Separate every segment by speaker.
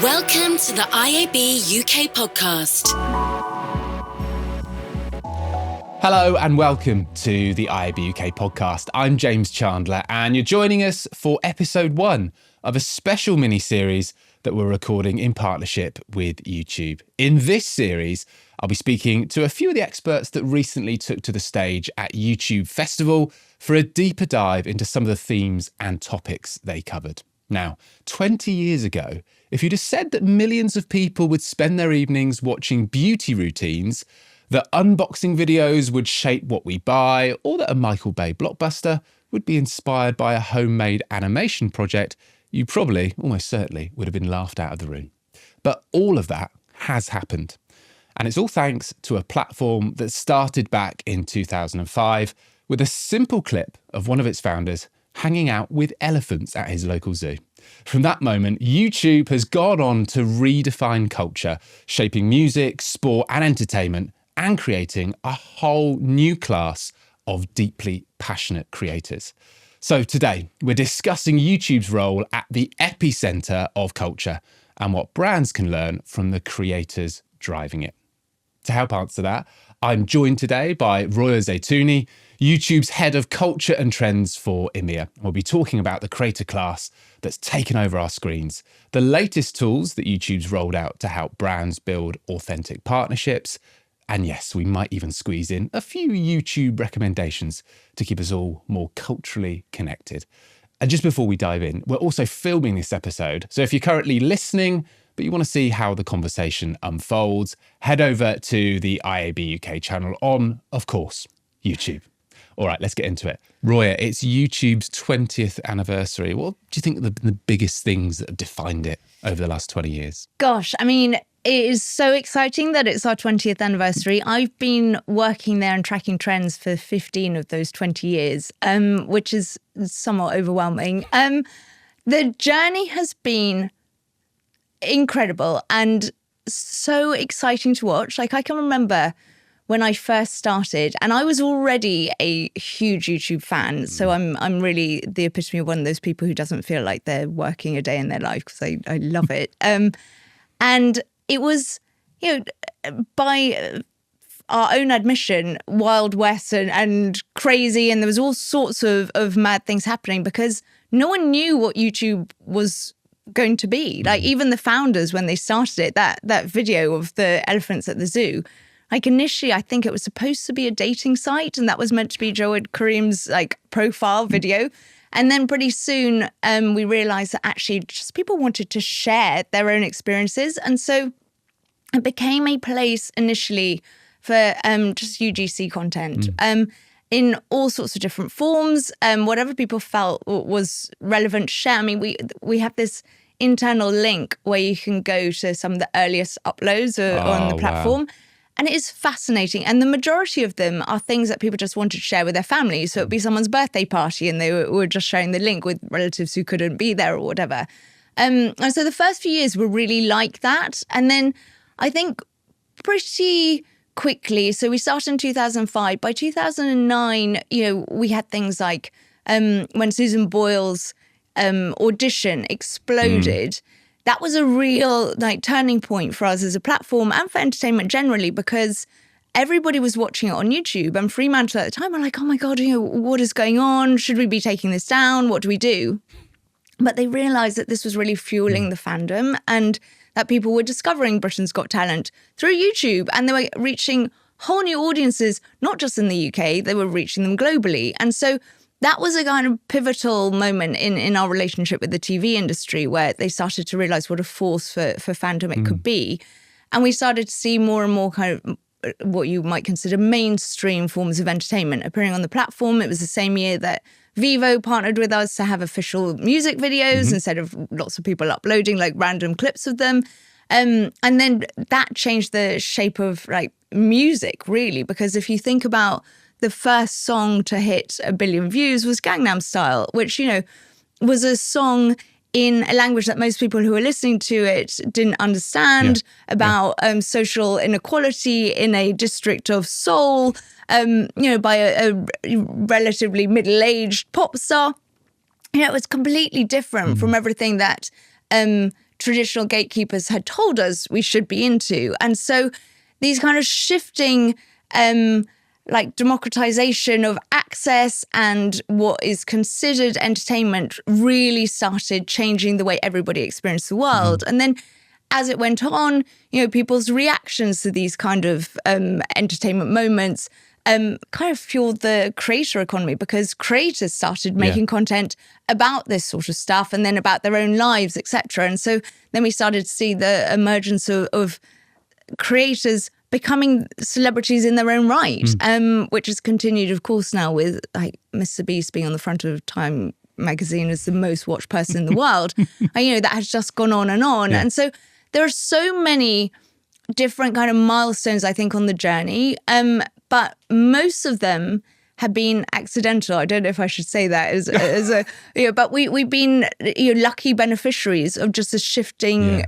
Speaker 1: Welcome to the IAB UK Podcast.
Speaker 2: Hello and welcome to the IAB UK Podcast. I'm James Chandler and you're joining us for episode 1 of a special mini-series that we're recording in partnership with YouTube. In this series, I'll be speaking to a few of the experts that recently took to the stage at YouTube Festival for a deeper dive into some of the themes and topics they covered. Now, 20 years ago, if you'd have said that millions of people would spend their evenings watching beauty routines, that unboxing videos would shape what we buy, or that a Michael Bay blockbuster would be inspired by a homemade animation project, you probably, almost certainly, would have been laughed out of the room. But all of that has happened. And it's all thanks to a platform that started back in 2005 with a simple clip of one of its founders hanging out with elephants at his local zoo. From that moment, YouTube has gone on to redefine culture, shaping music, sport and entertainment, and creating a whole new class of deeply passionate creators. So today, we're discussing YouTube's role at the epicentre of culture and what brands can learn from the creators driving it. To help answer that, I'm joined today by Roya Zeitoune, YouTube's head of culture and trends for EMEA. We'll be talking about the creator class that's taken over our screens, the latest tools that YouTube's rolled out to help brands build authentic partnerships, and yes, we might even squeeze in a few YouTube recommendations to keep us all more culturally connected. And just before we dive in, we're also filming this episode, so if you're currently listening but you want to see how the conversation unfolds, head over to the IAB UK channel on, of course, YouTube. All right, let's get into it. Roya, it's YouTube's 20th anniversary. What do you think are the biggest things that have defined it over the last 20 years?
Speaker 3: Gosh, I mean, it is so exciting that it's our 20th anniversary. I've been working there and tracking trends for 15 of those 20 years, which is somewhat overwhelming. The journey has been incredible and so exciting to watch. Like, I can remember when I first started, and I was already a huge YouTube fan. So I'm really the epitome of one of those people who doesn't feel like they're working a day in their life because I love it. And it was, by our own admission, Wild West and crazy. And there was all sorts of mad things happening because no one knew what YouTube was going to be. Like, even the founders, when they started it, that video of the elephants at the zoo, like, initially I think it was supposed to be a dating site and that was meant to be Jawed Karim's like profile video. And then pretty soon we realized that actually just people wanted to share their own experiences. And so it became a place initially for just UGC content in all sorts of different forms, whatever people felt was relevant to share. I mean, we have this internal link where you can go to some of the earliest uploads on the platform. Wow. And it is fascinating. And the majority of them are things that people just wanted to share with their families. So it'd be someone's birthday party and they were just sharing the link with relatives who couldn't be there or whatever. And so the first few years were really like that. And then I think pretty quickly, so we started in 2005. By 2009, we had things like when Susan Boyle's audition exploded. That was a real turning point for us as a platform and for entertainment generally, because everybody was watching it on YouTube, and Fremantle at the time were like, oh my God, what is going on? Should we be taking this down? What do we do? But they realized that this was really fueling the fandom and that people were discovering Britain's Got Talent through YouTube, and they were reaching whole new audiences, not just in the UK, they were reaching them globally. And so that was a kind of pivotal moment in our relationship with the TV industry, where they started to realize what a force for fandom it could be. And we started to see more and more kind of what you might consider mainstream forms of entertainment appearing on the platform. It was the same year that Vivo partnered with us to have official music videos instead of lots of people uploading like random clips of them. And then that changed the shape of like music, really, because if you think about the first song to hit 1 billion views was Gangnam Style, which, was a song in a language that most people who were listening to it didn't understand, about social inequality in a district of Seoul, by a relatively middle-aged pop star. It was completely different from everything that traditional gatekeepers had told us we should be into. And so these kind of shifting like democratization of access and what is considered entertainment really started changing the way everybody experienced the world. And then as it went on, people's reactions to these kind of entertainment moments kind of fueled the creator economy, because creators started making content about this sort of stuff and then about their own lives, etc. And so then we started to see the emergence of creators becoming celebrities in their own right, which has continued, of course, now with like Mr. Beast being on the front of Time magazine as the most watched person in the world. And, that has just gone on and on. And so there are so many different kind of milestones, I think, on the journey, but most of them have been accidental. I don't know if I should say that as a, but we've been lucky beneficiaries of just a shifting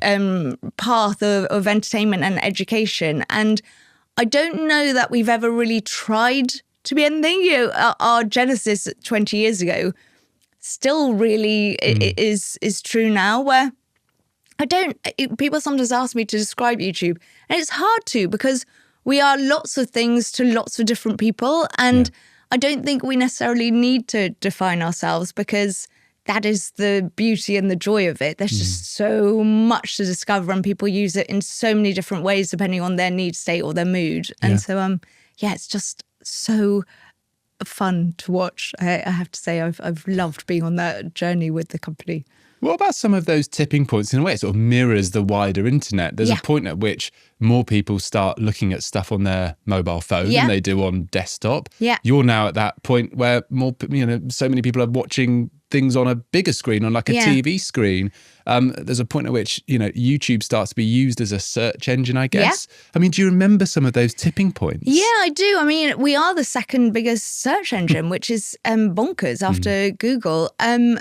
Speaker 3: path of entertainment and education. And I don't know that we've ever really tried to be anything. Our genesis 20 years ago still really is true now, where people sometimes ask me to describe YouTube, and it's hard to, because we are lots of things to lots of different people. And I don't think we necessarily need to define ourselves, because that is the beauty and the joy of it. There's just so much to discover, and people use it in so many different ways depending on their need state or their mood. And so, it's just so fun to watch. I have to say, I've loved being on that journey with the company.
Speaker 2: What about some of those tipping points? In a way, it sort of mirrors the wider internet. There's a point at which more people start looking at stuff on their mobile phone than they do on desktop. Yeah. You're now at that point where so many people are watching things on a bigger screen, on like a TV screen. There's a point at which, YouTube starts to be used as a search engine, I guess. Yeah. I mean, do you remember some of those tipping points? Yeah,
Speaker 3: I do. I mean, we are the second biggest search engine, which is bonkers after Google.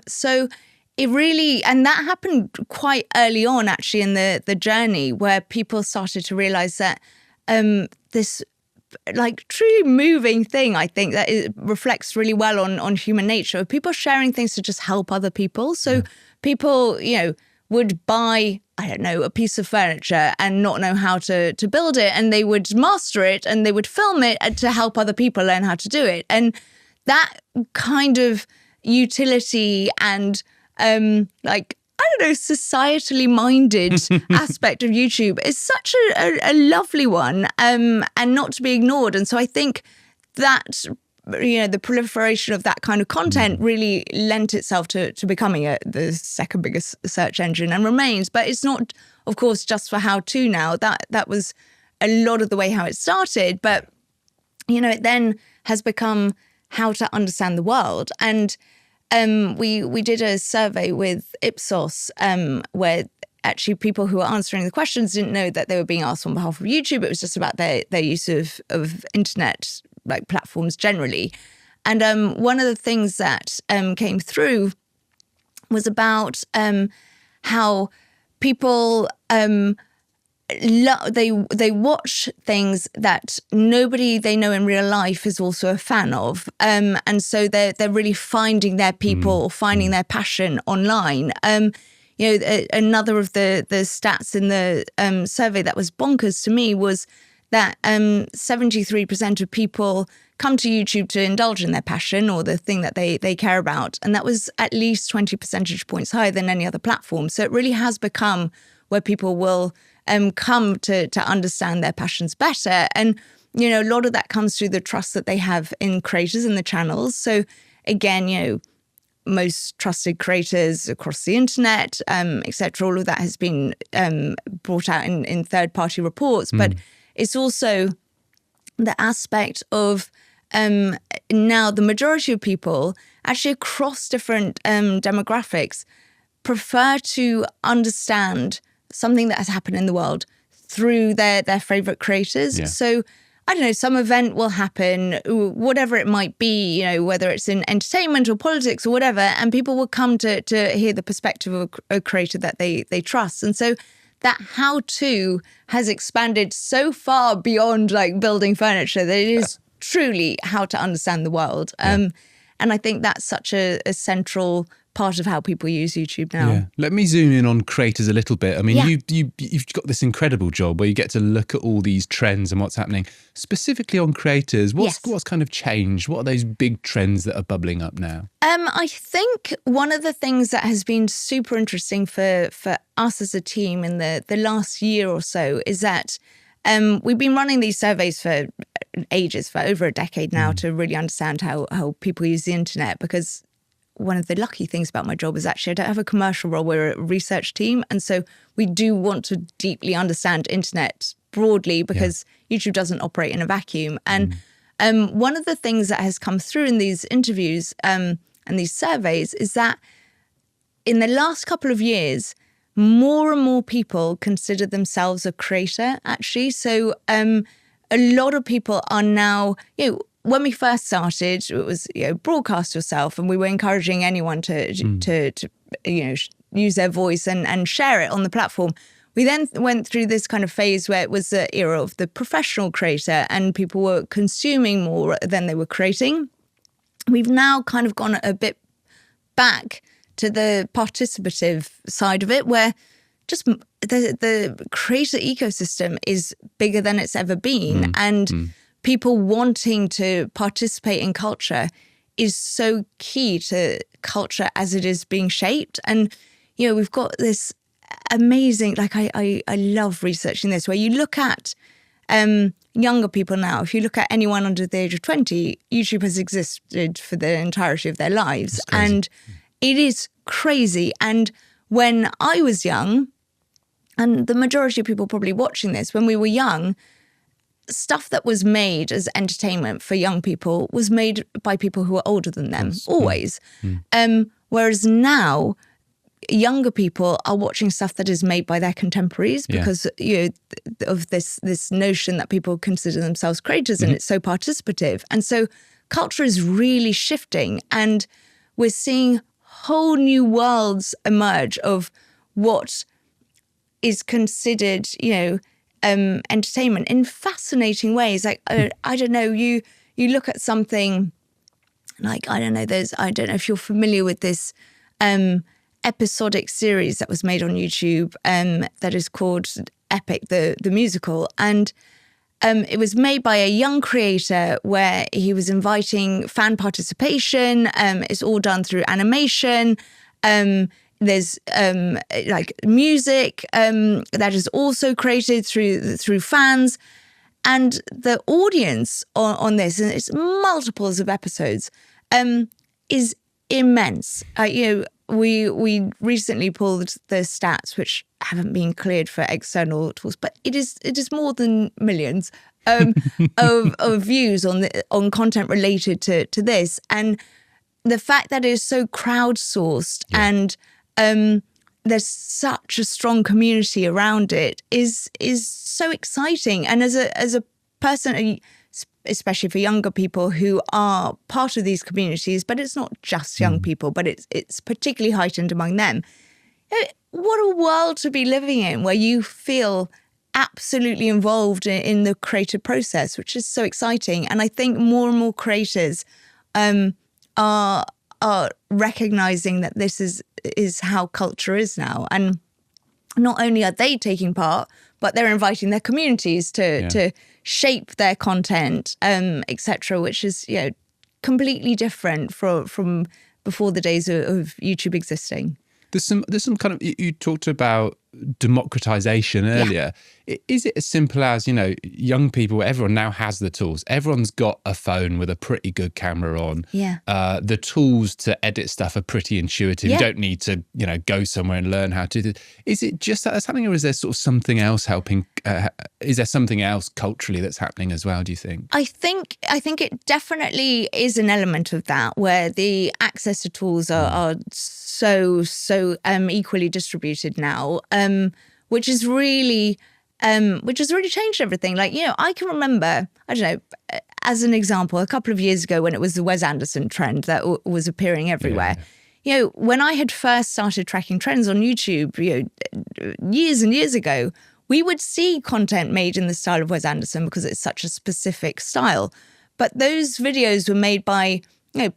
Speaker 3: So it really, and that happened quite early on, actually, in the journey, where people started to realize that this like truly moving thing, I think, that it reflects really well on human nature. People sharing things to just help other people. So people, would buy, I don't know, a piece of furniture and not know how to build it, and they would master it and they would film it to help other people learn how to do it. And that kind of utility and societally minded aspect of YouTube is such a lovely one, and not to be ignored. And so I think that, the proliferation of that kind of content really lent itself to becoming the second biggest search engine, and remains. But it's not, of course, just for how-to now. That was a lot of the way how it started. But, it then has become how to understand the world. And we did a survey with Ipsos where actually people who were answering the questions didn't know that they were being asked on behalf of YouTube. It was just about their use of internet like platforms generally. And one of the things that came through was about how people they watch things that nobody they know in real life is also a fan of, and so they're really finding their people, finding their passion online. Another of the stats in the survey that was bonkers to me was that 73% of people come to YouTube to indulge in their passion or the thing that they care about, and that was at least 20 percentage points higher than any other platform. So it really has become where people will come to understand their passions better. And, a lot of that comes through the trust that they have in creators and the channels. So again, most trusted creators across the internet, et cetera, all of that has been brought out in third-party reports. But it's also the aspect of now the majority of people, actually across different demographics, prefer to understand something that has happened in the world through their favorite creators. Yeah. So, I don't know, some event will happen, whatever it might be, whether it's in entertainment or politics or whatever, and people will come to hear the perspective of a creator that they trust. And so that how-to has expanded so far beyond like building furniture that it is truly how to understand the world. And I think that's such a central part of how people use YouTube now.
Speaker 2: Yeah. Let me zoom in on creators a little bit. I mean, you've got this incredible job where you get to look at all these trends and what's happening. Specifically on creators, what's kind of changed? What are those big trends that are bubbling up now?
Speaker 3: I think one of the things that has been super interesting for us as a team in the last year or so is that we've been running these surveys for ages, for over a decade now, to really understand how people use the internet, because one of the lucky things about my job is actually I don't have a commercial role. We're a research team. And so we do want to deeply understand internet broadly because YouTube doesn't operate in a vacuum. And one of the things that has come through in these interviews and these surveys is that in the last couple of years, more and more people consider themselves a creator, actually. So a lot of people are now, when we first started, it was, broadcast yourself, and we were encouraging anyone to use their voice and share it on the platform. We then went through this kind of phase where it was the era of the professional creator and people were consuming more than they were creating. We've now kind of gone a bit back to the participative side of it, where just the creator ecosystem is bigger than it's ever been. And people wanting to participate in culture is so key to culture as it is being shaped. And, we've got this amazing, I love researching this, where you look at younger people now. If you look at anyone under the age of 20, YouTube has existed for the entirety of their lives. And it is crazy. And when I was young, and the majority of people probably watching this, when we were young, stuff that was made as entertainment for young people was made by people who were older than them, always. Whereas now, younger people are watching stuff that is made by their contemporaries because of this notion that people consider themselves creators and it's so participative. And so culture is really shifting, and we're seeing whole new worlds emerge of what is considered, entertainment in fascinating ways. Like, I don't know, you look at something like, I don't know if you're familiar with this episodic series that was made on YouTube that is called Epic, the musical. And it was made by a young creator where he was inviting fan participation. It's all done through animation. There's music that is also created through fans. And the audience on this, and it's multiples of episodes, is immense. We recently pulled the stats, which haven't been cleared for external tools, but it is more than millions of views on content related to this. And the fact that it is so crowdsourced and there's such a strong community around it is so exciting. And as a person, especially for younger people who are part of these communities, but it's not just young people, but it's particularly heightened among them. What a world to be living in, where you feel absolutely involved in the creative process, which is so exciting. And I think more and more creators are recognizing that this is how culture is now. And not only are they taking part, but they're inviting their communities to shape their content, etc., which is completely different from before the days of YouTube existing.
Speaker 2: There's some kind of, you talked about democratization earlier. Is it as simple as, young people, everyone now has the tools. Everyone's got a phone with a pretty good camera on. Yeah. The tools to edit stuff are pretty intuitive. Yeah. You don't need to, go somewhere and learn how to do it. Is it just that that's happening, or is there sort of something else helping? Is there something else culturally that's happening as well, do you think? I think
Speaker 3: it definitely is an element of that, where the access to tools are so equally distributed now, which has really changed everything. Like, I can remember, I don't know, as an example, a couple of years ago when it was the Wes Anderson trend that was appearing everywhere. Yeah. When I had first started tracking trends on YouTube, years and years ago, we would see content made in the style of Wes Anderson because it's such a specific style. But those videos were made by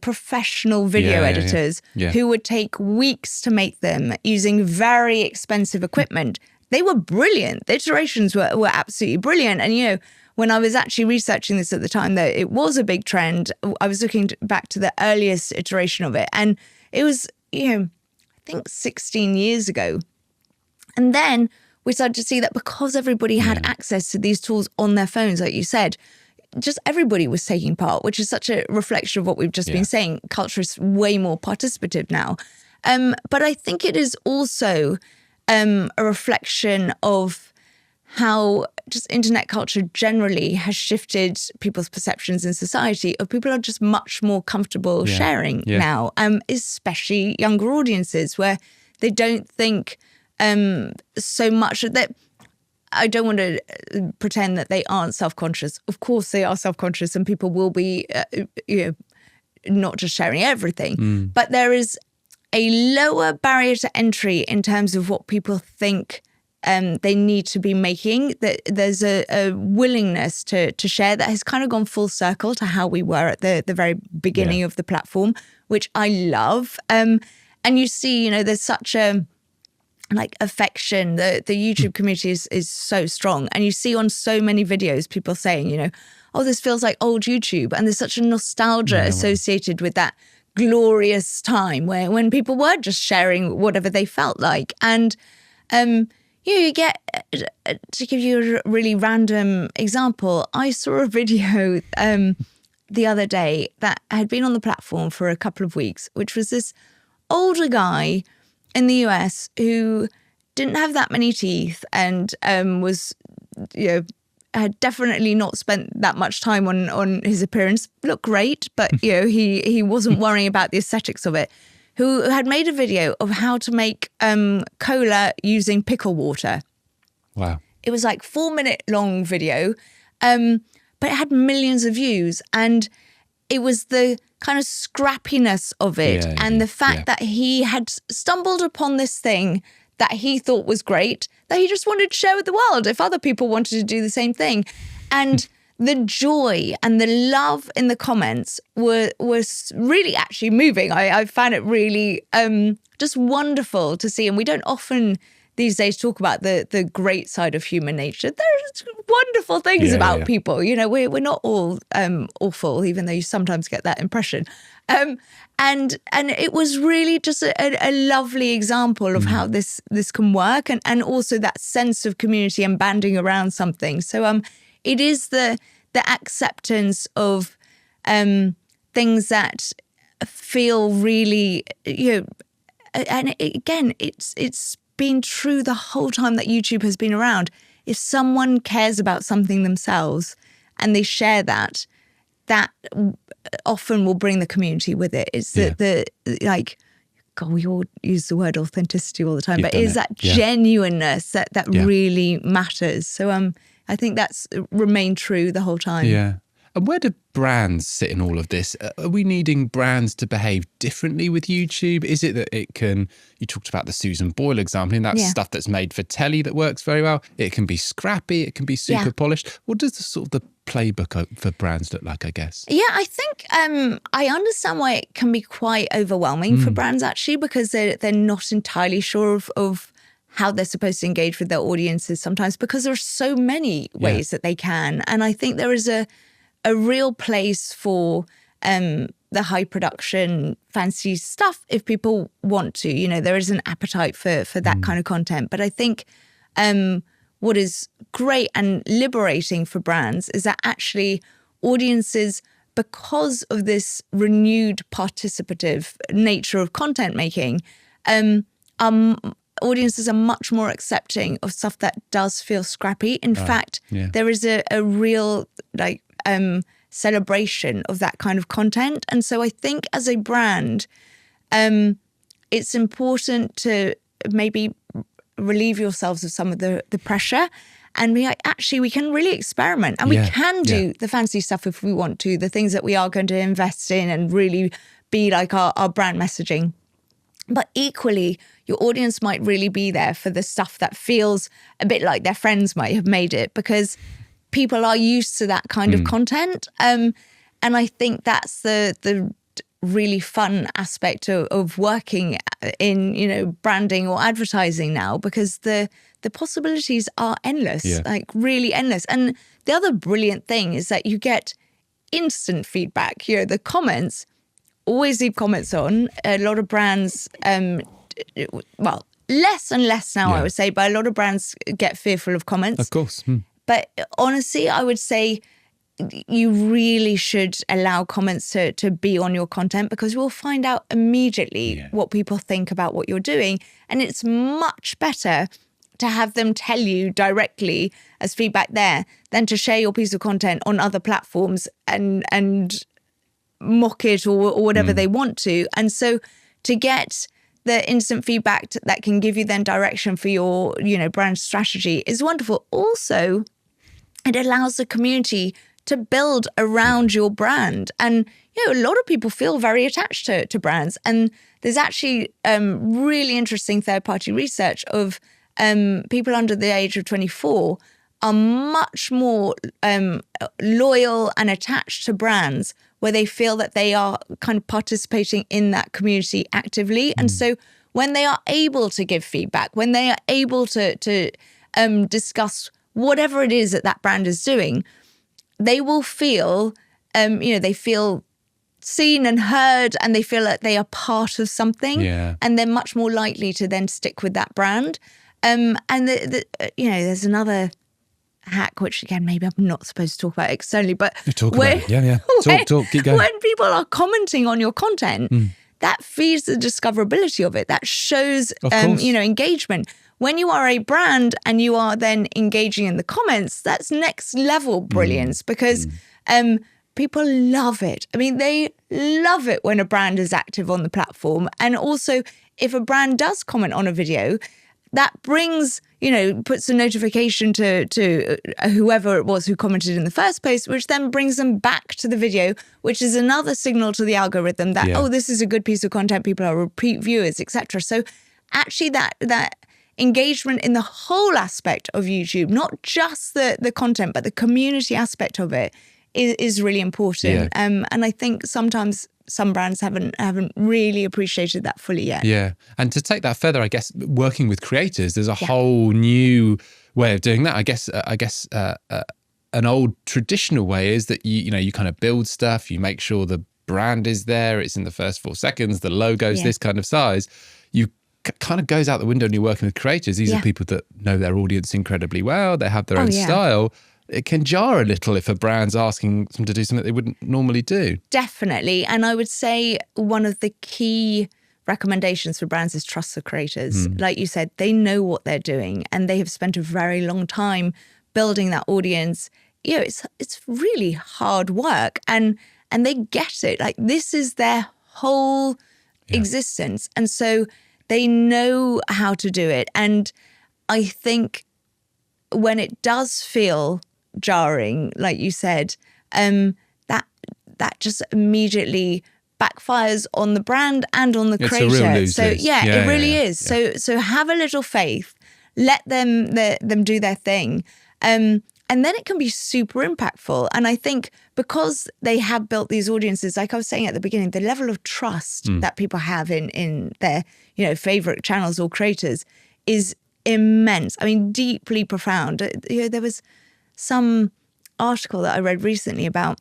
Speaker 3: professional video editors who would take weeks to make them using very expensive equipment. They were brilliant. The iterations were absolutely brilliant. And, when I was actually researching this at the time, that it was a big trend, I was looking back to the earliest iteration of it. And it was, I think 16 years ago. And then we started to see that because everybody had access to these tools on their phones, like you said, just everybody was taking part, which is such a reflection of what we've just been saying. Culture is way more participative now. But I think it is also a reflection of how just internet culture generally has shifted people's perceptions in society of people are just much more comfortable sharing now, especially younger audiences where they don't think so much that I don't want to pretend that they aren't self-conscious. Of course they are self-conscious and people will be, not just sharing everything, but there is a lower barrier to entry in terms of what people think they need to be making. That there's a willingness to share that has kind of gone full circle to how we were at the very beginning of the platform, which I love. And you see, there's such a affection. The YouTube community is so strong. And you see on so many videos, people saying, oh, this feels like old YouTube. And there's such a nostalgia associated with that glorious time when people were just sharing whatever they felt like. And you get, to give you a really random example, I saw a video the other day that had been on the platform for a couple of weeks, which was this older guy in the US who didn't have that many teeth and was, had definitely not spent that much time on his appearance. Looked great, but he wasn't worrying about the aesthetics of it. Who had made a video of how to make cola using pickle water.
Speaker 2: Wow!
Speaker 3: It was like 4-minute long video, but it had millions of views, and it was the kind of scrappiness of it and the fact that he had stumbled upon this thing that he thought was great, that he just wanted to share with the world if other people wanted to do the same thing. And the joy and the love in the comments was really actually moving. I found it really just wonderful to see. And we don't often these days talk about the great side of human nature. There's wonderful things about people. We're not all awful, even though you sometimes get that impression. And it was really just a lovely example of how this can work, and also that sense of community and banding around something. So it is the acceptance of things that feel really, and again, it's been true the whole time that YouTube has been around. If someone cares about something themselves and they share that often will bring the community with it. It's God, we all use the word authenticity all the time, but it's that genuineness that really matters. So I think that's remained true the whole time.
Speaker 2: Yeah. And where do brands sit in all of this? Are we needing brands to behave differently with YouTube? Is it that it can, you talked about the Susan Boyle example, and that's stuff that's made for telly that works very well. It can be scrappy, it can be super polished. What does the playbook for brands look like, I guess?
Speaker 3: Yeah, I think I understand why it can be quite overwhelming for brands actually, because they're not entirely sure of how they're supposed to engage with their audiences sometimes, because there are so many ways that they can. And I think there is a real place for the high production fancy stuff if people want to. There is an appetite for that kind of content. But I think what is great and liberating for brands is that actually audiences, because of this renewed participative nature of content making, audiences are much more accepting of stuff that does feel scrappy. In fact, there is a real celebration of that kind of content. And so I think as a brand, it's important to maybe relieve yourselves of some of the pressure and be like, actually, we can really experiment and we can do the fancy stuff if we want to, the things that we are going to invest in and really be like our brand messaging. But equally, your audience might really be there for the stuff that feels a bit like their friends might have made it, because people are used to that kind of content. And I think that's the really fun aspect of working in, you know, branding or advertising now, because the possibilities are endless, like really endless. And the other brilliant thing is that you get instant feedback. You know, the comments, always leave comments on. A lot of brands, well, less and less now, I would say, but a lot of brands get fearful of comments.
Speaker 2: Of course.
Speaker 3: But honestly, I would say you really should allow comments to be on your content, because we'll find out immediately what people think about what you're doing. And it's much better to have them tell you directly as feedback there than to share your piece of content on other platforms and mock it or whatever they want to. And so to get the instant feedback that can give you then direction for your, you know, brand strategy is wonderful. Also, it allows the community to build around your brand. And, you know, a lot of people feel very attached to brands. And there's actually really interesting third-party research of people under the age of 24 are much more loyal and attached to brands where they feel that they are kind of participating in that community actively. And so when they are able to give feedback, when they are able to discuss whatever it is that that brand is doing, they will feel, you know, they feel seen and heard, and they feel like they are part of something, and they're much more likely to then stick with that brand. And you know, there's another hack, which again, maybe I'm not supposed to talk about externally, but
Speaker 2: talk about it. Talk, keep going.
Speaker 3: When people are commenting on your content, that feeds the discoverability of it. That shows, you know, engagement. When you are a brand and you are then engaging in the comments, that's next level brilliance, because people love it. I mean, they love it when a brand is active on the platform. And also, if a brand does comment on a video, that brings, you know, puts a notification to whoever it was who commented in the first place, which then brings them back to the video, which is another signal to the algorithm that, oh, this is a good piece of content, people are repeat viewers, etc. So actually that engagement in the whole aspect of YouTube, not just the content, but the community aspect of it is really important. And I think sometimes some brands haven't really appreciated that fully yet.
Speaker 2: Yeah. And to take that further, I guess working with creators, there's a whole new way of doing that. I guess an old traditional way is that you kind of build stuff, you make sure the brand is there, it's in the first 4 seconds, the logo's this kind of size. You kind of goes out the window when you're working with creators. These are people that know their audience incredibly well, they have their own style. It can jar a little if a brand's asking them to do something they wouldn't normally do. Definitely.
Speaker 3: And I would say one of the key recommendations for brands is trust the creators. Like you said, they know what they're doing and they have spent a very long time building that audience. You know, it's really hard work and they get it. Like, this is their whole existence. And so they know how to do it. And I think when it does feel jarring, like you said, that just immediately backfires on the brand and on the creator.
Speaker 2: It's a real lose-lose.
Speaker 3: So it really is. So have a little faith, let them do their thing, and then it can be super impactful. And I think because they have built these audiences, like I was saying at the beginning, the level of trust that people have in their favorite channels or creators is immense. I mean, deeply profound. There was some article that I read recently about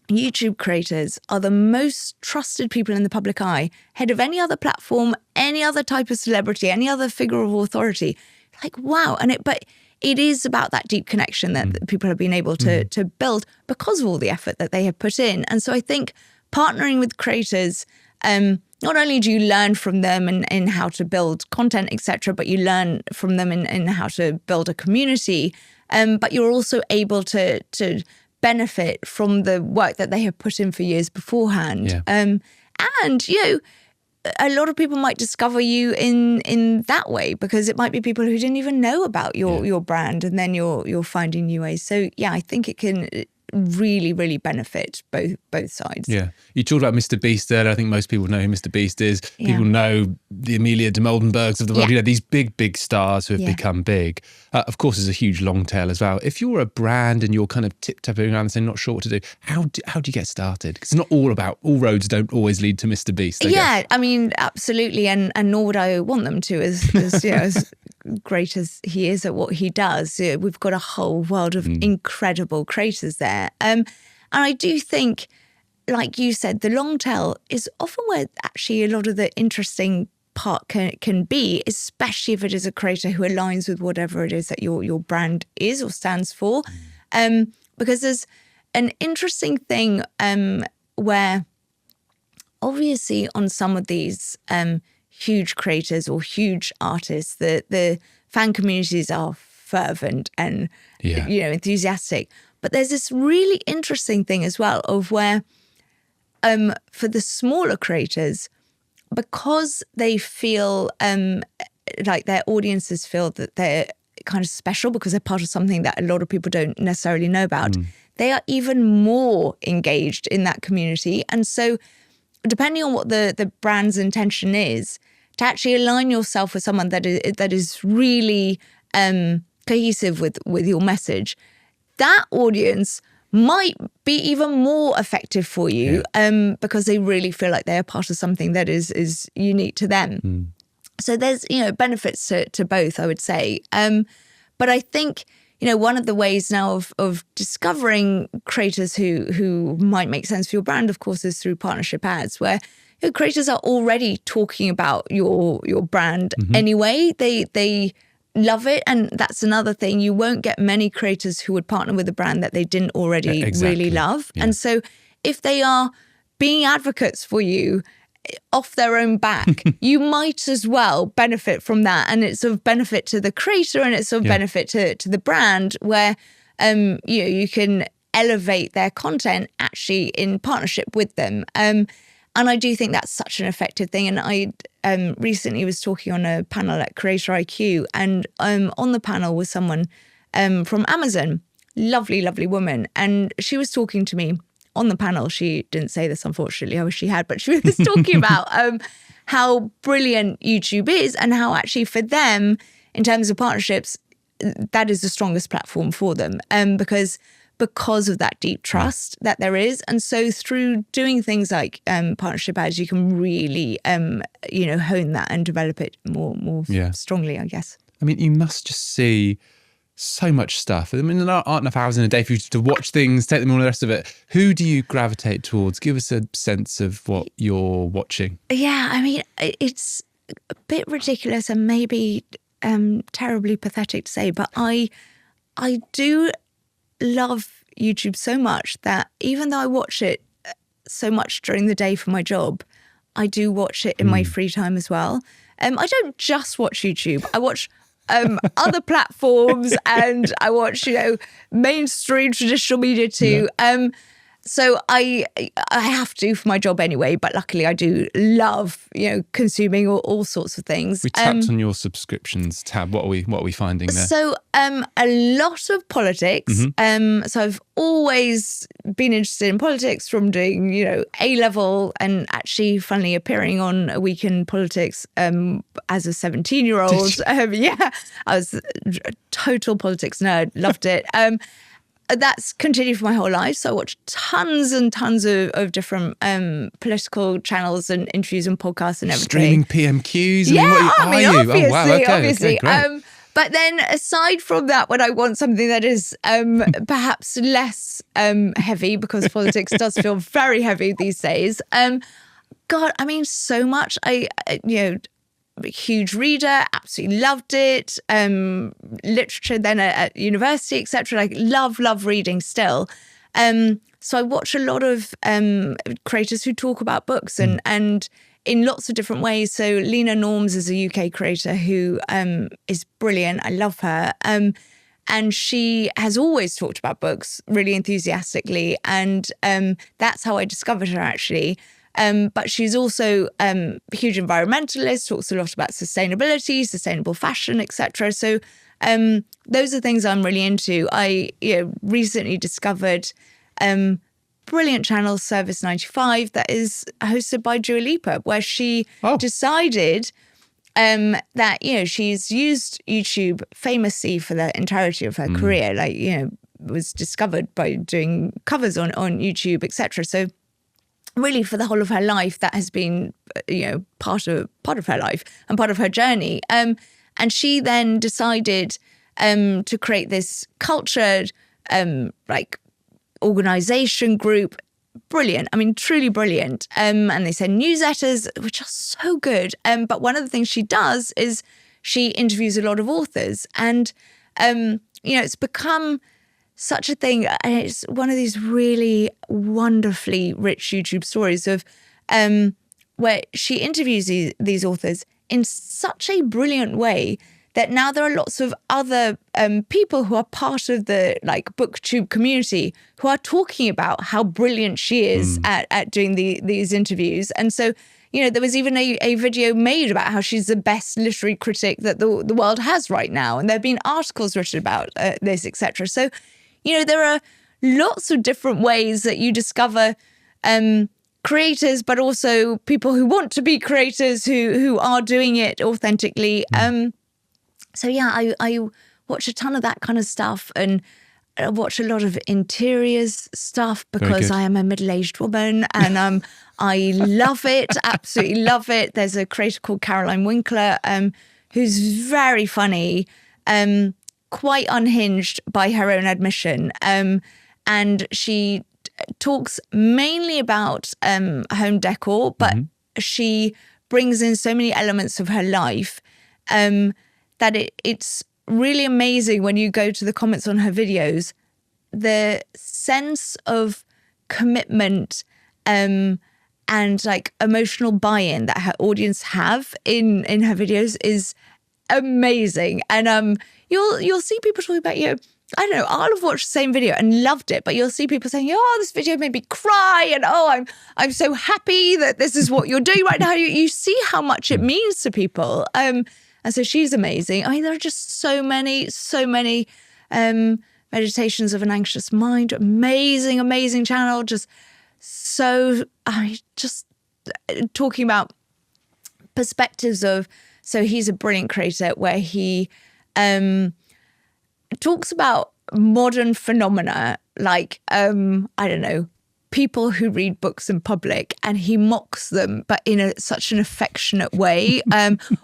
Speaker 3: YouTube creators are the most trusted people in the public eye, ahead of any other platform, any other type of celebrity, any other figure of authority. Like, wow. But it is about that deep connection that people have been able to build because of all the effort that they have put in. And so I think partnering with creators, not only do you learn from them in how to build content, etc., but you learn from them in how to build a community. But you're also able to benefit from the work that they have put in for years beforehand. And a lot of people might discover you in that way, because it might be people who didn't even know about your brand, and then you're finding new ways. So I think it can really, really benefit both sides.
Speaker 2: Yeah. You talked about Mr. Beast earlier. I think most people know who Mr. Beast is.
Speaker 3: Yeah.
Speaker 2: People know the Amelia de Moldenbergs of the world.
Speaker 3: Yeah.
Speaker 2: These big stars who have become big. Of course, there's a huge long tail as well. If you're a brand and you're kind of tiptoeing around and saying, not sure what to do, how do you get started? Because it's not all roads don't always lead to Mr. Beast, I guess.
Speaker 3: I mean, absolutely. And nor would I want them to, as as great as he is at what he does. We've got a whole world of incredible creators there. And I do think, like you said, the long tail is often where actually a lot of the interesting part can be, especially if it is a creator who aligns with whatever it is that your brand is or stands for. Because there's an interesting thing where obviously on some of these huge creators or huge artists, the fan communities are fervent and enthusiastic. But there's this really interesting thing as well of where for the smaller creators, because they feel like their audiences feel that they're kind of special because they're part of something that a lot of people don't necessarily know about, they are even more engaged in that community. And so depending on what the brand's intention is, to actually align yourself with someone that is really cohesive with your message, that audience might be even more effective for you because they really feel like they're part of something that is unique to them. So there's, benefits to both, I would say. But I think, one of the ways now of discovering creators who might make sense for your brand, of course, is through partnership ads, where creators are already talking about your brand anyway. They love it. And that's another thing. You won't get many creators who would partner with a brand that they didn't already really love. Yeah. And so if they are being advocates for you off their own back, you might as well benefit from that. And it's of benefit to the creator and it's of benefit to the brand where you can elevate their content actually in partnership with them. And I do think that's such an effective thing. And I recently was talking on a panel at Creator IQ, and on the panel was someone from Amazon, lovely, lovely woman. And she was talking to me on the panel. She didn't say this, unfortunately. I wish she had, but she was talking about how brilliant YouTube is and how actually for them, in terms of partnerships, that is the strongest platform for them because of that deep trust that there is. And so through doing things like partnership ads, you can really, hone that and develop it more strongly, I guess.
Speaker 2: I mean, you must just see so much stuff. I mean, there aren't enough hours in a day for you to watch things, take them all, the rest of it. Who do you gravitate towards? Give us a sense of what you're watching.
Speaker 3: Yeah, I mean, it's a bit ridiculous and maybe terribly pathetic to say, but I do love YouTube so much that even though I watch it so much during the day for my job, I do watch it in my free time as well. I don't just watch YouTube. I watch other platforms and I watch, mainstream traditional media too. Yeah. So I have to for my job anyway, but luckily I do love, consuming all sorts of things.
Speaker 2: We tapped on your subscriptions tab. What are we finding there?
Speaker 3: So a lot of politics. So I've always been interested in politics from doing, A-level and actually funnily appearing on A Week in Politics as a 17-year-old. I was a total politics nerd, loved it. That's continued for my whole life. So I watch tons and tons of different political channels and interviews and podcasts and everything.
Speaker 2: Streaming PMQs?
Speaker 3: Obviously.
Speaker 2: Okay,
Speaker 3: but then aside from that, when I want something that is perhaps less heavy, because politics does feel very heavy these days. So much. Huge reader, absolutely loved it. Literature then at university, etc. Love reading still. So I watch a lot of creators who talk about books and in lots of different ways. So Lena Norms is a UK creator who is brilliant. I love her. And she has always talked about books really enthusiastically. And that's how I discovered her actually. But she's also a huge environmentalist, talks a lot about sustainability, sustainable fashion, etc. So those are things I'm really into. I recently discovered brilliant channel, Service 95, that is hosted by Dua Lipa, where she decided that, she's used YouTube famously for the entirety of her career, was discovered by doing covers on YouTube, etc. So really for the whole of her life, that has been, part of her life and part of her journey. And she then decided to create this cultured, organization group. Brilliant. I mean, truly brilliant. And they send newsletters, which are so good. But one of the things she does is she interviews a lot of authors. And, it's become such a thing. And it's one of these really wonderfully rich YouTube stories of where she interviews these authors in such a brilliant way that now there are lots of other people who are part of the BookTube community who are talking about how brilliant she is at doing these interviews. And so, there was even a video made about how she's the best literary critic that the world has right now. And there have been articles written about this, etc. So, there are lots of different ways that you discover creators, but also people who want to be creators who are doing it authentically. So yeah, I watch a ton of that kind of stuff, and I watch a lot of interiors stuff because I am a middle-aged woman, and I love it, absolutely love it. There's a creator called Caroline Winkler who's very funny, quite unhinged by her own admission, and she talks mainly about home decor, but she brings in so many elements of her life that it's really amazing when you go to the comments on her videos, the sense of commitment and emotional buy-in that her audience have in her videos is amazing. And you'll see people talking about, I don't know, I'll have watched the same video and loved it, but you'll see people saying, this video made me cry, and I'm so happy that this is what you're doing right now. You see how much it means to people. And so she's amazing. I mean, there are just so many meditations of an anxious mind. Amazing channel. Just talking about perspectives of, so he's a brilliant creator where he talks about modern phenomena like, I don't know, people who read books in public, and he mocks them, but in such an affectionate way,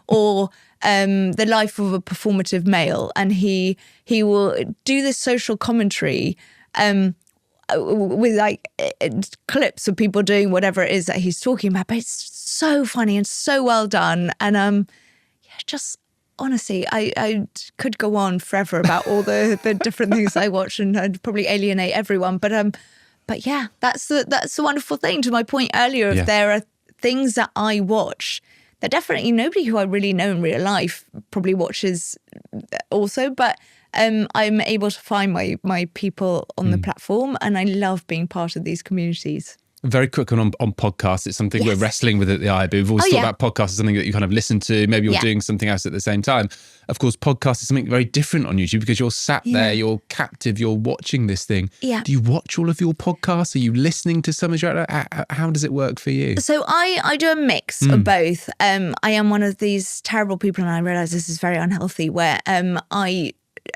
Speaker 3: or the life of a performative male, and he will do this social commentary with clips of people doing whatever it is that he's talking about. But it's so funny and so well done, and just honestly, I could go on forever about all the different things I watch, and I'd probably alienate everyone, But yeah, that's the wonderful thing. To my point earlier, if there are things that I watch that definitely nobody who I really know in real life probably watches also, but I'm able to find my people on the platform, and I love being part of these communities.
Speaker 2: Very quick on podcasts. It's something we're wrestling with at the IAB. We've always thought about podcasts as something that you kind of listen to. Maybe you're doing something else at the same time. Of course, podcast is something very different on YouTube because you're sat there, you're captive, you're watching this thing. Yeah. Do you watch all of your podcasts? Are you listening to some? How does it work for you? So
Speaker 3: I do a mix of both. I am one of these terrible people, and I realise this is very unhealthy, where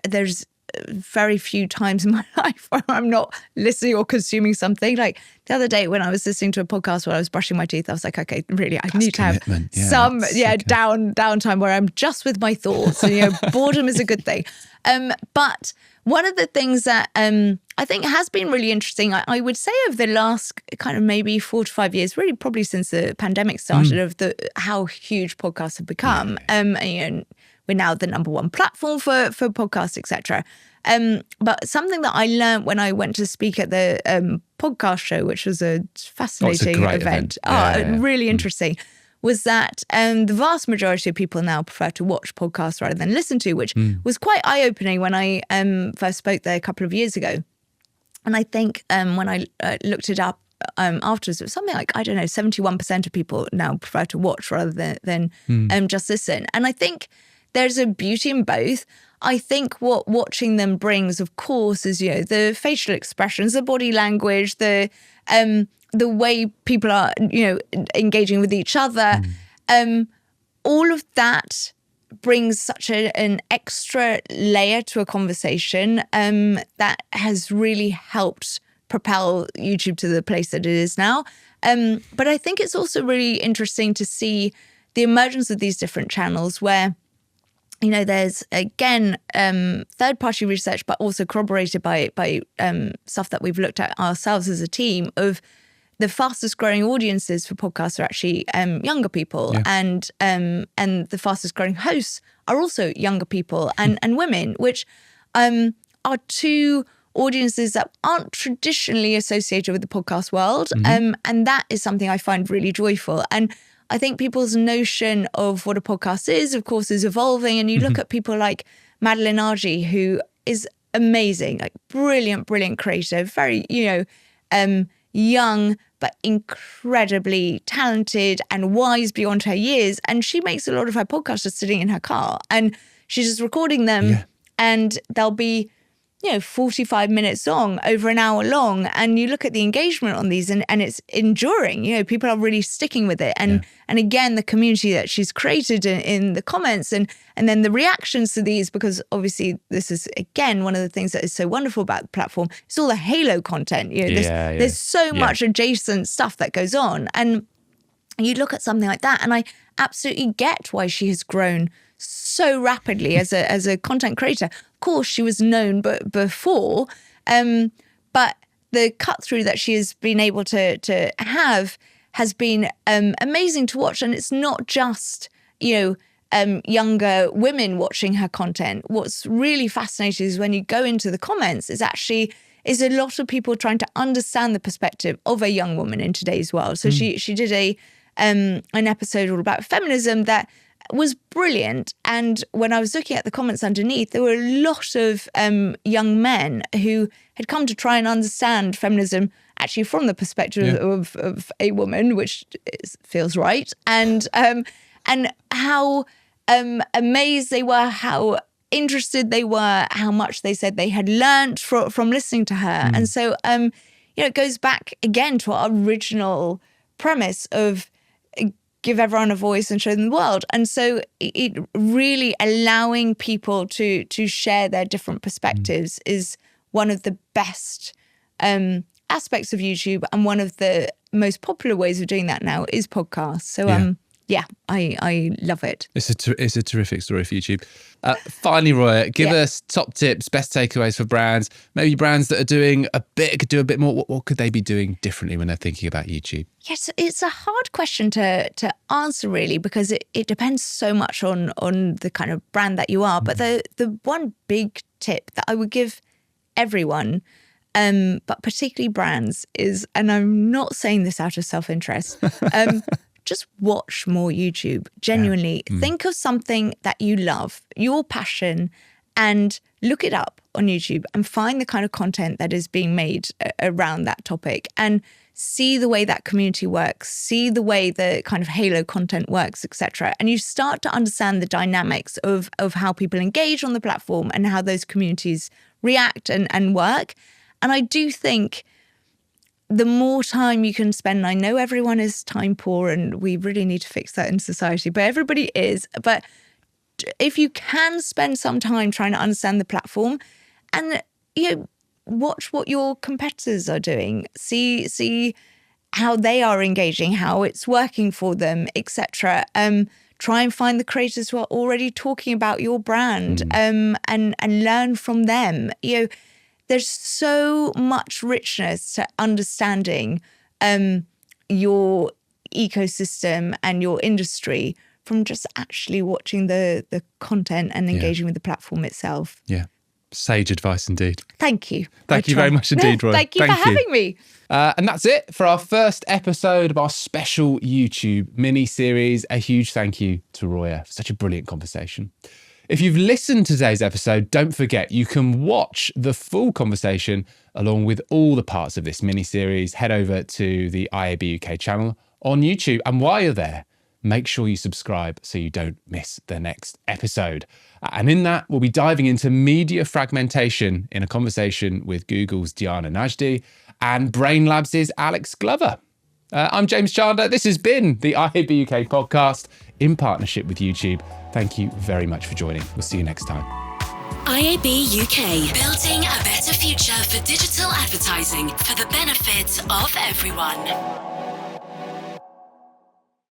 Speaker 3: there's very few times in my life where I'm not listening or consuming something. Like the other day when I was listening to a podcast while I was brushing my teeth, I was like, okay, really, I need to have some downtime where I'm just with my thoughts. And, boredom is a good thing. But one of the things that I think has been really interesting, I would say of the last kind of maybe 4 to 5 years, really probably since the pandemic started, of how huge podcasts have become. And, we're now the #1 platform for podcasts, etc. But something that I learned when I went to speak at the podcast show, which was a fascinating event. Really interesting, was that the vast majority of people now prefer to watch podcasts rather than listen to, which was quite eye-opening when I first spoke there a couple of years ago. And I think when I looked it up afterwards, it was something like, 71% of people now prefer to watch rather than just listen. And I think there's a beauty in both. I think what watching them brings, of course, is, the facial expressions, the body language, the way people are, engaging with each other. All of that brings such an extra layer to a conversation that has really helped propel YouTube to the place that it is now. But I think it's also really interesting to see the emergence of these different channels where, there's, again, third-party research, but also corroborated by stuff that we've looked at ourselves as a team, of the fastest growing audiences for podcasts are actually younger people, and the fastest growing hosts are also younger people and women, which are two audiences that aren't traditionally associated with the podcast world. And that is something I find really joyful. And I think people's notion of what a podcast is, of course, is evolving. And you look at people like Madeline Argy, who is amazing, like brilliant creative, very, young, but incredibly talented and wise beyond her years. And she makes a lot of her podcasts just sitting in her car, and she's just recording them, and they'll be 45 minutes long, over an hour long. And you look at the engagement on these and it's enduring. People are really sticking with it. And again, the community that she's created in the comments and then the reactions to these, because obviously this is, again, one of the things that is so wonderful about the platform. It's all the Halo content. There's so much adjacent stuff that goes on. And you look at something like that, and I absolutely get why she has grown so rapidly as a content creator. Of course, she was known before, but the cut through that she has been able to have has been amazing to watch. And it's not just younger women watching her content. What's really fascinating is when you go into the comments, is a lot of people trying to understand the perspective of a young woman in today's world. So she did an episode all about feminism that was brilliant. And when I was looking at the comments underneath, there were a lot of young men who had come to try and understand feminism actually from the perspective of a woman, which feels right. And how amazed they were, how interested they were, how much they said they had learned from listening to her. And so, it goes back again to our original premise of give everyone a voice and show them the world. And so it really allowing people to share their different perspectives is one of the best aspects of YouTube, and one of the most popular ways of doing that now is podcasts. So I love it. It's
Speaker 2: a terrific story for YouTube. Finally, Roya, give us top tips, best takeaways for brands, maybe brands that could do a bit more. What could they be doing differently when they're thinking about YouTube?
Speaker 3: Yes, it's a hard question to answer, really, because it depends so much on the kind of brand that you are. But the one big tip that I would give everyone, but particularly brands, is, and I'm not saying this out of self-interest, just watch more YouTube. Genuinely, think of something that you love, your passion, and look it up on YouTube and find the kind of content that is being made around that topic, and see the way that community works, see the way the kind of Halo content works, etc. And you start to understand the dynamics of how people engage on the platform and how those communities react and work. And I do think the more time you can spend, I know everyone is time poor and we really need to fix that in society, but everybody is. But if you can spend some time trying to understand the platform and, watch what your competitors are doing, see how they are engaging, how it's working for them, etc. Try and find the creators who are already talking about your brand, and learn from them. There's so much richness to understanding your ecosystem and your industry from just actually watching the content and engaging with the platform itself.
Speaker 2: Yeah. Sage advice indeed.
Speaker 3: Thank you.
Speaker 2: Thank you very much indeed, Roya.
Speaker 3: Thank you for having me.
Speaker 2: And that's it for our first episode of our special YouTube mini-series. A huge thank you to Roya for such a brilliant conversation. If you've listened to today's episode, don't forget you can watch the full conversation along with all the parts of this mini-series. Head over to the IAB UK channel on YouTube. And while you're there, make sure you subscribe so you don't miss the next episode. And in that, we'll be diving into media fragmentation in a conversation with Google's Diana Najdi and Brain Labs' Alex Glover. I'm James Chandler. This has been the IAB UK podcast in partnership with YouTube. Thank you very much for joining. We'll see you next time.
Speaker 1: IAB UK, building a better future for digital advertising for the benefit of everyone.